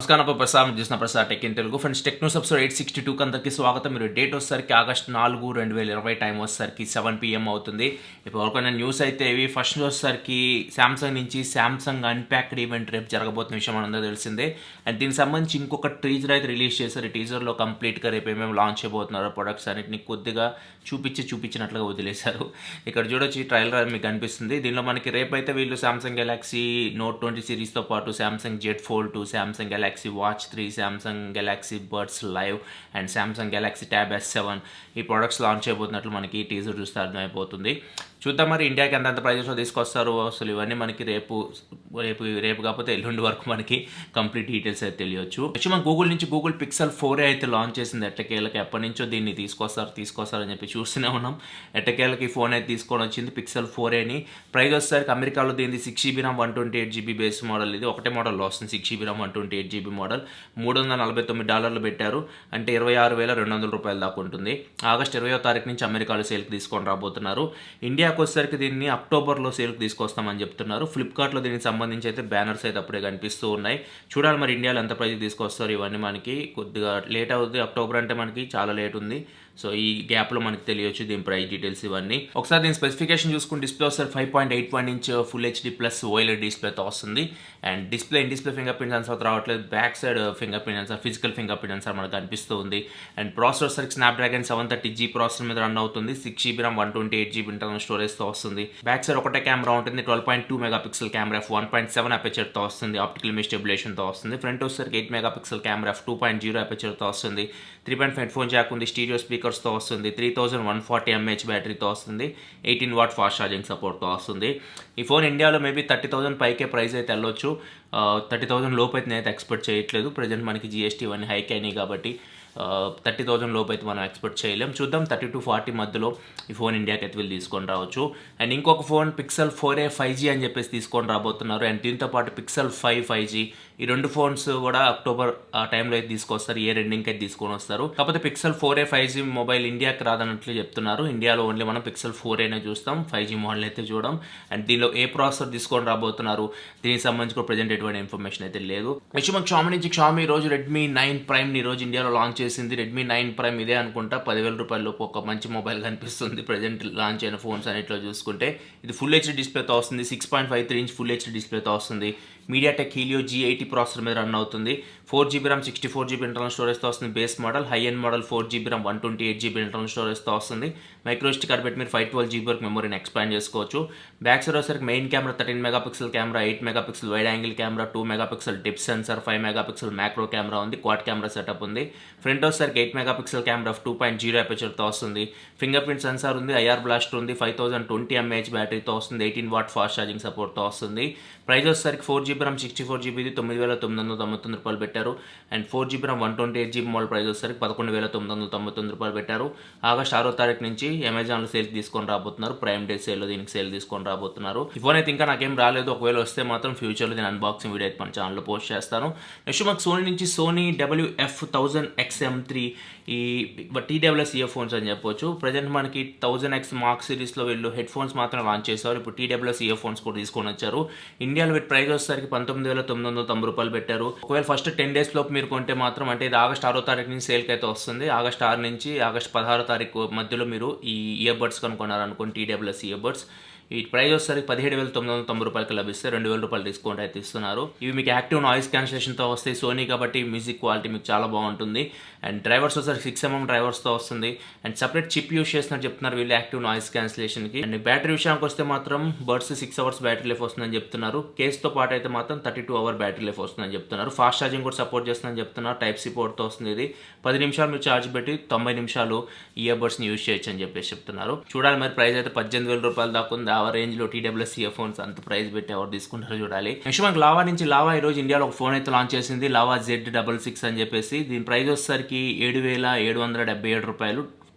నమస్కారం ప్రసాద్ చూసిన Prasad tech in Telugu friends tech news episode 862 అందరికీ స్వాగతం. మీరు డేట్ వచ్చేసరికి ఆగస్ట్ 4, 2020 టైం వచ్చేసరికి 7 PM అవుతుంది. ఇప్పుడు వరకున్న న్యూస్ అయితే ఇవి. ఫస్ట్ వచ్చేసరికి శాంసంగ్ నుంచి శాంసంగ్ అన్ప్యాక్డ్ ఈవెంట్ రేపు జరగబోతున్న విషయం మనందరూ తెలిసిందే. అండ్ దీనికి సంబంధించి ఇంకొక టీజర్ అయితే రిలీజ్ చేశారు. ఈ టీజర్లో కంప్లీట్గా రేపు ఏమేమి లాంచ్ చేయబోతున్నారో ప్రొడక్ట్స్ అన్నిటిని కొద్దిగా చూపించినట్లుగా వదిలేశారు. ఇక్కడ చూడొచ్చు, ఈ ట్రైలర్ మీకు కనిపిస్తుంది. దీనిలో మనకి రేపైతే వీళ్ళు శాంసంగ్ గెలాక్సీ నోట్ 20 సిరీస్తో పాటు Samsung Z fold 2, Samsung Galaxy watch 3, Samsung Galaxy birds live and Samsung Galaxy tab S7 ఈ ప్రొడక్ట్స్ లాంచ్ చేయబోతున్నట్లు మనకి టీజర్ చూస్తే అర్థమైపోతుంది. చూద్దాం మరి ఇండియాకి ఎంత ప్రైజెస్లో తీసుకొస్తారు. అసలు ఇవన్నీ మనకి రేపు కాకపోతే ఎల్లుండి వరకు మనకి కంప్లీట్ డీటెయిల్స్ అయితే తెలియచ్చు. యాక్చువల్ మన గూగుల్ నుంచి గూగుల్ పిక్సెల్ 4a అయితే లాంచ్ చేసింది. ఎట్టకేళ్ళకి ఎప్పటి నుంచో దీన్ని తీసుకొస్తారని చెప్పి చూస్తూనే ఉన్నాం. ఎట్టకేళ్ళకి ఫోన్ అయితే తీసుకొని వచ్చింది పిక్సెల్ 4aని. ప్రైస్ వచ్చేసరికి అమెరికాలో దీన్ని 6GB RAM 128GB base model. ఇది ఒకటే మోడల్లో వస్తుంది. 6GB RAM 128GB మోడల్ $349 పెట్టారు. అంటే $26,200 దాకా ఉంటుంది. ఆగస్ట్ 20వ తారీఖు నుంచి అమెరికాలో సేల్కి తీసుకొని రాబోతున్నారు. ఇండియాకి వచ్చేసరికి దీన్ని అక్టోబర్లో సేల్కి తీసుకొస్తామని చెప్తున్నారు. ఫ్లిప్కార్ట్లో దీనికి సంబంధించి అయితే బ్యానర్స్ అయితే అప్పుడే కనిపిస్తూ ఉన్నాయి. చూడాలి మరి ఇండియాలో ఎంత ప్రైస్ తీసుకొస్తారు. ఇవన్నీ మనకి కొద్దిగా లేట్ అవుతుంది. అక్టోబర్ అంటే మనకి చాలా లేట్ ఉంది. సో ఈ గ్యాప్లో మనకి తెలియచ్చు దీని ప్రైస్ డీటెయిల్స్ ఇవన్నీ. ఒకసారి దీని స్పెసిఫికేషన్ చూసుకుని డిస్ప్లే వస్తారు 5.81 inch full HD plus OLED డిస్ప్లేతో వస్తుంది. And display fingerprint sensor రావట్లేదు. Back side fingerprint sensor, physical fingerprint sensor మనకు కనిపిస్తూ ఉంది. అండ్ ప్రాసెసర్ సరికి స్నాప్డ్రాగన్ 730G ప్రాసెసర్ మీద రన్ అవుతుంది. 6GB RAM 128GB ఇంటర్నల్ స్టోరేజ్తో వస్తుంది. బ్యాక్ సైడ్ ఒకటే కెమెరా ఉంటుంది. 12.2 మెగాపిక్సెల్ కెమెరా f1.7 అపేచర్తో వస్తుంది. ఆప్టికల్ ఇమేజ్ స్టెబిలేషన్తో వస్తుంది. ఫ్రంట్ వచ్చేసరికి 8 మెగాపిక్సెల్ కెమెరా f2.0 అపేచర్తో వస్తుంది. 3.5 హెడ్ఫోన్ జాక్ ఉంది. స్టీరియో స్పీకర్స్తో వస్తుంది. 3140 mAh బ్యాటరీతో వస్తుంది. 18 వాట్ ఫాస్ట్ ఛార్జింగ్ సపోర్ట్తో వస్తుంది. ఈ ఫోన్ ఇండియాలో మేబీ 30,000 పైకే ప్రైస్ అయితే వెళ్ళొచ్చు. 30,000 లోపు అయితే నేనైతే ఎక్స్పెక్ట్ చేయట్లేదు. ప్రజెంట్ మనకి GST ఇవన్నీ హైక్ అయినాయి కాబట్టి 30,000 లోపు అయితే మనం ఎక్స్పెక్ట్ చేయలేం. చూద్దాం 30 to 40 మధ్యలో ఈ ఫోన్ ఇండియాకి అయితే వీళ్ళు తీసుకొని రావచ్చు. అండ్ ఇంకొక ఫోన్ పిక్సెల్ 4a 5G అని చెప్పేసి తీసుకొని రాబోతున్నారు. అండ్ దీంతో పాటు పిక్సెల్ 5 5G ఈ రెండు ఫోన్స్ కూడా అక్టోబర్ ఆ టైంలో అయితే తీసుకొస్తారు. ఇయర్ ఎండింగ్కి అయితే తీసుకొని వస్తారు. కాకపోతే పిక్సెల్ 4a 5G మొబైల్ ఇండియాకి రాదన్నట్లు చెప్తున్నారు. ఇండియాలో ఓన్లీ మనం పిక్సెల్ 4aనే చూస్తాం, 5G మోడల్ అయితే చూడం. అండ్ దీనిలో ఏ ప్రాసెసర్ తీసుకొని రాబోతున్నారు దీనికి సంబంధించి కూడా ప్రజెంట్ ఎటువంటి ఇన్ఫర్మేషన్ అయితే లేదు. నెక్స్ట్ మనకి షామీ నుంచి షామీ ఈ రోజు రెడ్మీ 9 ప్రైమ్ ఈ రోజు ఇండియాలో లాంచ్ చేసింది. రెడ్మీ 9 ప్రైమ్ ఇదే అనుకుంటా $10,000 లోపు ఒక మంచి మొబైల్ కనిపిస్తుంది. ప్రజెంట్ లాంచ్ అయిన ఫోన్స్ అన్నిట్లో చూసుకుంటే ఇది ఫుల్ హెచ్డి డిస్ప్లేతో వస్తుంది. 6.53 ఇంచ్ ఫుల్ హెచ్డి డిస్ప్లేతో వస్తుంది. మీడియాటెక్ హీలియో G80 ప్రాసెసర్ మీద రన్ అవుతుంది. 4GB RAM 64GB ఇంటర్నల్ స్టోరేజ్తో వస్తుంది. Base model. High end model 4GB RAM 128GB internal స్టోరేజ్తో వస్తుంది. మైక్రోస్టీ కార్డ్ పెట్టి మీరు 512GB వరకు మెమరీని ఎక్స్పాండ్ చేసుకోవచ్చు. బ్యాక్ సైడ్ వచ్చేసరికి main camera 13 megapixel camera, 8 megapixel wide angle camera, 2 megapixel depth sensor, 5 megapixel macro camera ఉంది. క్వాడ్ కెమెరా సెటప్ ఉంది. ఫ్రంట్ వచ్చేసరికి 8 మెగాపిక్సెల్ కెమెరా 2.0 అపేచర్తో వస్తుంది. ఫింగర్ ప్రింట్ సెన్సార్ ఉంది. IR బ్లాస్టర్ ఉంది. 5020 mAh బ్యాటరీతో వస్తుంది. 18 వాట్ ఫాస్ట్ ఛార్జింగ్ సపోర్ట్తో వస్తుంది. ప్రైస్ వచ్చేసరికి 4GB RAM 64GB $9,999 పెట్టారు. And 4GB RAM 128GB model price వచ్చేసరికి $11,999 పెట్టారు. ఆగస్ట్ 6వ తారీఖు నుంచి అమెజాన్లో సేల్ తీసుకొని రాబోతున్నారు. ప్రైమ్ డే సేల్లో దీనికి సేల్ తీసుకొని రాబోతున్నారు. ఈ ఫోన్ అయితే ఇంకా నాకేం రాలేదు. ఒకవేళ వస్తే మాత్రం ఫ్యూచర్లో దీని అన్బాక్సింగ్ వీడియో అయితే మన ఛానల్లో పోస్ట్ చేస్తాను. నెక్స్ట్ మాకు సోనీ నుంచి సోనీ WF-1000XM3 ఈ TWS ఇయర్ ఫోన్స్ అని చెప్పొచ్చు. ప్రజెంట్ మనకి 1000X మార్క్ సిరీస్లో వీళ్ళు హెడ్ ఫోన్స్ మాత్రం లాంచ్ చేశారు. ఇప్పుడు TWS ఇయర్ ఫోన్స్ కూడా తీసుకొని వచ్చారు. ఇండియాలో వీటి ప్రైస్ వచ్చేసరికి $19,990 పెట్టారు. ఒకవేళ ఫస్ట్ 10 days లోపు మీరు కొంటే మాత్రం, అంటే ఇది ఆగస్ట్ 6వ తారీఖు నుంచి సేల్కి అయితే వస్తుంది. ఆగస్ట్ 6 నుంచి ఆగస్ట్ 16వ తారీఖు మధ్యలో మీరు ఈ ఇయర్ బడ్స్ కనుక్కున్నారనుకోండి, TWS ఇయర్ బడ్స్ ఈ ప్రైస్ వచ్చేసరికి $17,990 లభిస్తే $2,000 డిస్కౌంట్ అయితే ఇస్తున్నారు. ఇవి మీకు యాక్టివ్ నాయిస్ క్యాన్సిలేషన్తో వస్తాయి. సోనీ కాబట్టి మ్యూజిక్ క్వాలిటీ మీకు చాలా బాగుంటుంది. అండ్ డ్రైవర్స్ వచ్చేసరికి 6mm డ్రైవర్స్తో వస్తుంది. అండ్ సపరేట్ చిప్ యూస్ చేస్తున్నారు చెప్తున్నారు వీళ్ళు యాక్టివ్ నాయిస్ క్యాన్సిలేషన్కి. అండ్ బ్యాటరీ విషయానికి వస్తే మాత్రం బడ్స్ 6 hours బ్యాటరీ లైఫ్ వస్తుందని చెప్తున్నారు. కేస్తో పాటు అయితే మాత్రం 32 hour బ్యాటరీ లైఫ్ వస్తుందని చెప్తున్నారు. ఫాస్ట్ ఛార్జింగ్ కూడా సపోర్ట్ చేస్తుందని చెప్తున్నారు. Type-C పోర్ట్తో వస్తుంది. ఇది 10 నిమిషాలు మీరు ఛార్జ్ పెట్టి 90 నిమిషాలు ఇయర్ బడ్స్ని యూజ్ చేయొచ్చు అని చెప్పేసి చెప్తున్నారు. చూడాలి మరి ప్రైస్ అయితే $18,000 దాకా ఉంది. ఆ రేంజ్లో TWS ఇయర్ ఫోన్స్ అంత ప్రైస్ పెట్టి ఎవరు తీసుకుంటారో చూడాలి. నెక్స్ట్ మనకి లావా నుంచి లావా ఈ రోజు ఇండియాలో ఒక ఫోన్ అయితే లాంచ్ చేసింది. లావా Z66 అని చెప్పేసి. దీని ప్రైస్ వచ్చేసరికి $7,777.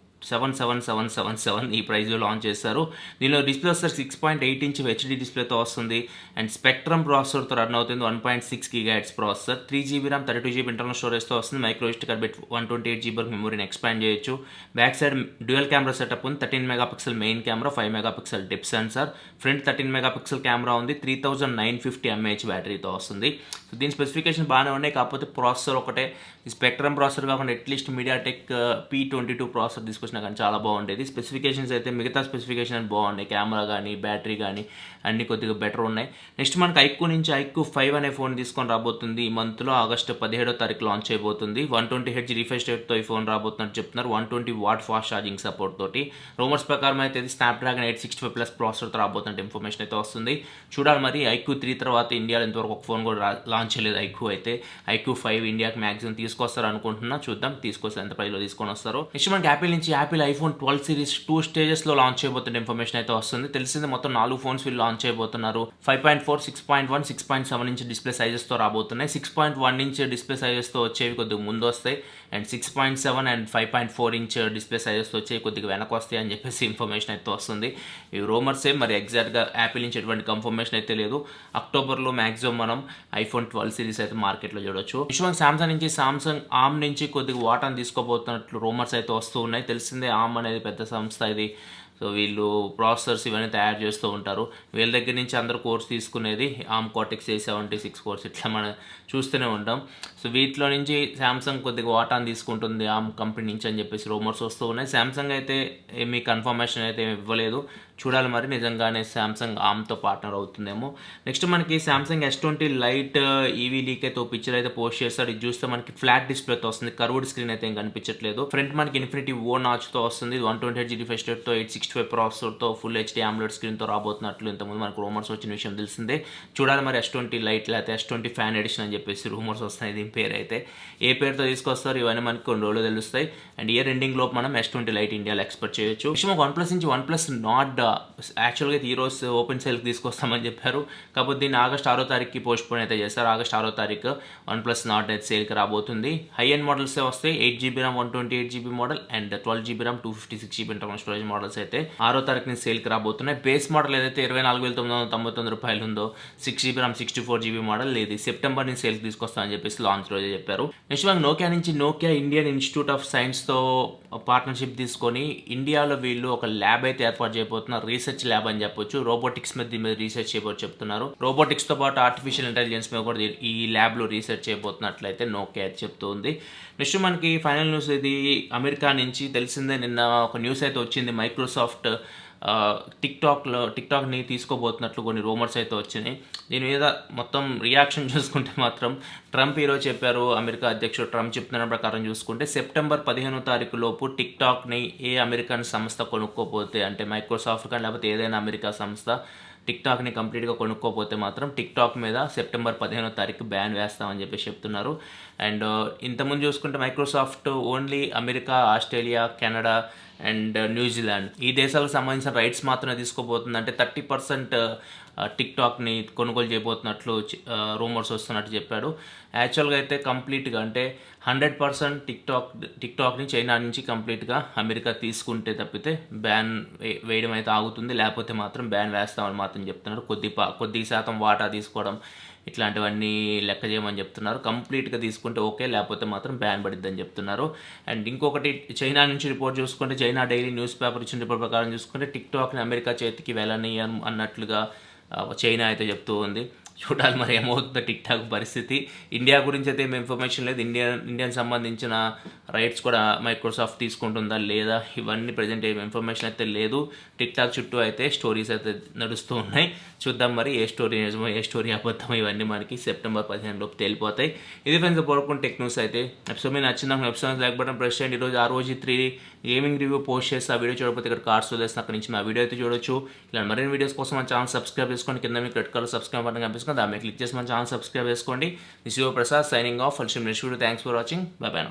777777 ఈ ప్రైస్లో లాంచ్ చేస్తారు. దీనిలో డిస్ప్లే వస్తారు 6.8 ఇంచ్ హెచ్డి డిస్ప్లేతో వస్తుంది అండ్ స్పెక్ట్రమ్ ప్రాసెసర్తో రన్ అవుతుంది. 1.6 GHz processor, 3GB RAM, 32GB internal స్టోరేజ్తో వస్తుంది. మైక్రో SD కార్డ్ పెట్టి 128GB వరకు మెమరీని ఎక్స్పాండ్ చేయొచ్చు. Back side dual camera setup ఉంది. 13 megapixel main camera, 5 megapixel depth censor. Front 13 megapixel camera ఉంది. 3950 mAh బ్యాటరీతో వస్తుంది. సో దీని స్పెసిఫికేషన్ బాగానే ఉన్నాయి, కాకపోతే ప్రాసెసర్ ఒకటే ఈ స్పెక్ట్రమ్ ప్రాసెసర్ కాకుండా అట్లీస్ట్ మీడియాటెక్ P22 ప్రాసెసర్ తీసుకొచ్చినా కానీ చాలా బాగుండేది. స్పెసిఫికేషన్స్ అయితే మిగతా స్పెసిఫికేషన్ బాగున్నాయి, కెమెరా కానీ బ్యాటరీ కానీ అన్ని కొద్దిగా బెటర్ ఉన్నాయి. నెక్స్ట్ మనకి ఐక్యూ నుంచి ఐక్యూ 5 అనే ఫోన్ తీసుకొని రాబోతుంది. ఈ మంత్లో ఆగస్టు 17వ తారీఖు లాంచ్ అయిపోతుంది. 120Hz రిఫ్రెష్ రేట్తో ఈ ఫోన్ రాబోతున్నట్టు చెప్తున్నారు. 120W ఫాస్ట్ ఛార్జింగ్ సపోర్ట్ తోటి. రూమర్స్ ప్రకారం అయితే ఇది స్నాప్డ్రాగన్ 865+ ప్రాసెసర్తో రాబోతున్నట్టు ఇన్ఫర్మేషన్ అయితే వస్తుంది. చూడాలి మరి. ఐక్యూ 3 తర్వాత ఇండియాలో ఇంతవరకు ఒక ఫోన్ కూడా లాంచ్ చేయలేదు ఐక్యూ అయితే. ఐక్యూ 5 ఇండియాకి మ్యాక్సిమం తీసుకొస్తారు అనుకుంటున్నా, చూద్దాం తీసుకొస్తే ఎంత ప్రైస్లో తీసుకొని వస్తారు. నెక్స్ట్ మనకి యాపిల్ నుంచి యాపిల్ ఐఫోన్ 12 సిరీస్ 2 స్టేజెస్లో లాంచ్ చేయబోతున్న ఇన్ఫర్మేషన్ అయితే వస్తుంది. తెలిసింది మొత్తం 4 ఫోన్స్ వీళ్ళు లాంచ్ చేయబోతున్నారు. 5.4, 6.1, 6.7 ఇంచ్ డిస్ప్లే సైజెస్తో రాబోతున్నాయి. 6.1 ఇంచ్ డిస్ప్లే సైజెస్తో వచ్చేవి కొద్దిగా ముందు వస్తాయి అండ్ 6.7 అండ్ 5.4 ఇంచ్ డిస్ప్లే సైజెస్తో వచ్చేవి కొద్దిగా వెనక వస్తాయి అని చెప్పేసి ఇన్ఫర్మేషన్ అయితే వస్తుంది. ఇవి రూమర్సే, మరి ఎగ్జాక్ట్గా యాపిల్ నుంచి ఎటువంటి కన్ఫర్మేషన్ అయితే లేదు. అక్టోబర్లో మ్యాక్సిమం మనం ఐఫోన్ 12 సిరీస్ అయితే మార్కెట్లో చూడొచ్చు. విషయం సామ్సంగ్ నుంచి సామ్సంగ్ ఆమ్ నుంచి కొద్దిగా వాటాను తీసుకోబోతున్నట్లు రూమర్స్ అయితే వస్తూ ఉన్నాయి. తెలిసిందే ఆమ్ అనేది పెద్ద సంస్థ ఇది. సో వీళ్ళు ప్రాసెసర్స్ ఇవన్నీ తయారు చేస్తూ ఉంటారు. వీళ్ళ దగ్గర నుంచి అందరూ కోర్స్ తీసుకునేది ఆమ్ కార్టెక్స్ A76 కోర్స్ ఇట్లా మనం చూస్తూనే ఉంటాం. సో వీటిలో నుంచి శాంసంగ్ కొద్దిగా వాటాను తీసుకుంటుంది ఆమ్ కంపెనీ నుంచి అని చెప్పేసి రూమర్స్ వస్తూ ఉన్నాయి. శాంసంగ్ అయితే ఏమీ కన్ఫర్మేషన్ అయితే ఇవ్వలేదు. చూడాలి మరి నిజంగానే శాంసంగ్ ఆమ్తో పార్ట్నర్ అవుతుందేమో. నెక్స్ట్ మనకి Samsung S20 light EV leak అయితే పిక్చర్ అయితే పోస్ట్ చేస్తాడు. ఇది చూస్తే మనకి ఫ్లాట్ డిస్ప్లేతో వస్తుంది, కర్వ్డ్ స్క్రీన్ అయితే ఏం కనిపించట్లేదు. ఫ్రంట్ మనకి ఇన్ఫినిటీ ఓ నాచ్తో వస్తుంది. 120Hz రిఫ్రెష్ రేట్తో 865 ప్రాసెసర్తో ఫుల్ HD AMOLED స్క్రీన్తో రాబోతున్నట్లు ఇంతకుముందు మనకు రూమర్స్ వచ్చిన విషయం తెలిసిందే. చూడాలి మరి S20 లైట్ లేకపోతే S20 ఫ్యాన్ ఎడిషన్ అని చెప్పేసి రూమర్స్ వస్తాయి. దీని పేరు అయితే ఏ పేరుతో తీసుకొస్తారు ఇవన్నీ మనకి కొన్ని రోజులు తెలుస్తాయి. అండ్ ఇయర్ ఎండింగ్ లోపు మనం S20 లైట్ ఇండియాలో ఎక్స్పెక్ట్ చేయొచ్చు. విషయం వన్ప్లస్ నుంచి వన్ప్లస్ నాట్ యాక్చువల్గా అయితే ఈరోజు ఓపెన్ సేల్కి తీసుకొస్తామని చెప్పారు, కాకపోతే దీన్ని ఆగస్ట్ 6వ తారీఖుకి పోస్ట్పోన్ అయితే చేస్తారు. ఆగస్ట్ 6వ తారీఖు వన్ప్లస్ నాట్ అయితే సేల్కి రాబోతుంది. హై ఎండ్ మోడల్సే వస్తాయి. 8GB RAM 128GB model and 12GB RAM 256GB internal storage models అయితే 6వ తారీఖు నుంచి సేల్కి రాబోతున్నాయి. బేస్ మోడల్ ఏదైతే 24,999 రూపాయలు ఉందో 6GB ర్యామ్ 64GB మోడల్ ఇది సెప్టెంబర్ నుంచి సేల్కి తీసుకొస్తామని చెప్పేసి లాంచ్ రోజే చెప్పారు. నెక్స్ట్ మనకి నోకియా నుంచి నోకియా ఇండియన్ ఇన్స్టిట్యూట్ ఆఫ్ సైన్స్తో పార్ట్నర్షిప్ తీసుకొని ఇండియాలో వీళ్ళు ఒక ల్యాబ్ అయితే ఏర్పాటు చేయబోతున్నారు. రీసెర్చ్ ల్యాబ్ అని చెప్పొచ్చు. రోబోటిక్స్ మీద దీని మీద రీసెర్చ్ చేయబోతు చెప్తున్నారు. రోబోటిక్స్తో పాటు ఆర్టిఫిషియల్ ఇంటెలిజెన్స్ మీద కూడా ఈ ల్యాబ్లో రీసెర్చ్ చేయబోతున్నట్లయితే నోకియా చెప్తుంది. నెక్స్ట్ మనకి ఫైనల్ న్యూస్ ఇది అమెరికా నుంచి. తెలిసిందే నిన్న ఒక న్యూస్ అయితే వచ్చింది. మైక్రోసాఫ్ట్ టిక్టాక్ని తీసుకోబోతున్నట్లు కొన్ని రూమర్స్ అయితే వచ్చినాయి. దీని మీద మొత్తం రియాక్షన్ చూసుకుంటే మాత్రం ట్రంప్ ఈరోజు చెప్పారు. అమెరికా అధ్యక్షుడు ట్రంప్ చెప్తున్న ప్రకారం చూసుకుంటే సెప్టెంబర్ 15వ తారీఖు లోపు టిక్టాక్ని ఏ అమెరికన్ సంస్థ కొనుక్కోపోతే, అంటే మైక్రోసాఫ్ట్ కానీ లేకపోతే ఏదైనా అమెరికా సంస్థ టిక్టాక్ని కంప్లీట్గా కొనుక్కోపోతే మాత్రం టిక్టాక్ మీద సెప్టెంబర్ 15వ తారీఖు బ్యాన్ వేస్తామని చెప్పేసి చెప్తున్నారు. అండ్ ఇంతకుముందు చూసుకుంటే Microsoft only America, Australia, Canada and New Zealand ఈ దేశాలకు సంబంధించిన రైట్స్ మాత్రమే తీసుకోబోతుంది. అంటే 30% టిక్టాక్ని కొనుగోలు చేయబోతున్నట్లు రూమర్స్ వస్తున్నట్టు చెప్పాడు. యాక్చువల్గా అయితే కంప్లీట్గా అంటే 100% టిక్టాక్ని చైనా నుంచి కంప్లీట్గా అమెరికా తీసుకుంటే తప్పితే బ్యాన్ వేయడం అయితే ఆగుతుంది, లేకపోతే మాత్రం బ్యాన్ వేస్తామని మాత్రం చెప్తున్నారు. కొద్ది శాతం వాటా తీసుకోవడం ఇట్లాంటివన్నీ లెక్క చేయమని చెప్తున్నారు. కంప్లీట్గా తీసుకుంటే ఓకే, లేకపోతే మాత్రం బ్యాన్ పడిద్దని చెప్తున్నారు. అండ్ ఇంకొకటి చైనా నుంచి రిపోర్ట్ చూసుకుంటే చైనా డైలీ న్యూస్ పేపర్ ఇచ్చిన రిపోర్ట్ ప్రకారం చూసుకుంటే టిక్టాక్ని అమెరికా చేతికి వెళ్ళనీయం అన్నట్లుగా చైనా అయితే చెప్తూ ఉంది. చూడాలి మరి ఏమవుతుందో టిక్టాక్ పరిస్థితి. ఇండియా గురించి అయితే ఏం ఇన్ఫర్మేషన్ లేదు. ఇండియన్ సంబంధించిన రైట్స్ కూడా మైక్రోసాఫ్ట్ తీసుకుంటుందా లేదా ఇవన్నీ ప్రజెంట్ ఏం ఇన్ఫర్మేషన్ అయితే లేదు. టిక్టాక్ చుట్టూ అయితే స్టోరీస్ అయితే నడుస్తూ ఉన్నాయి. చూద్దాం మరి ఏ స్టోరీ నిజమో ఏ స్టోరీ అబద్ధమో ఇవన్నీ మనకి సెప్టెంబర్ 15 లోపు తేలిపోతాయి. ఇది ఫ్రెండ్స్ పడుకుని టెక్ న్యూస్ అయితే. ఎపిసోడ్ మీద నచ్చిందా ఎపిసోడ్ లైక్ బటన్ ప్రెస్ చేయండి. ఈరోజు ROG3 గేమింగ్ రివ్యూ పోస్ట్ చేస్తే ఆ వీడియో చూడకపోతే ఇక్కడ కార్డ్స్ వదిలేసిన అక్కడ నుంచి మా వీడియో అయితే చూడొచ్చు. ఇలా మరిన్ని వీడియోస్ కోసం మన ఛానల్ సబ్స్క్రైబ్ చేసుకోండి. కింద మీకు రెడ్ కలర్ సబ్స్క్రైబ్ బటన్ కనిపిస్తుంది, దాని మీద క్లిక్ చేసి మన ఛానల్ సబ్స్క్రైబ్ చేసుకోండి. This your Prasad signing off. Next video. Thanks for watching. By by now.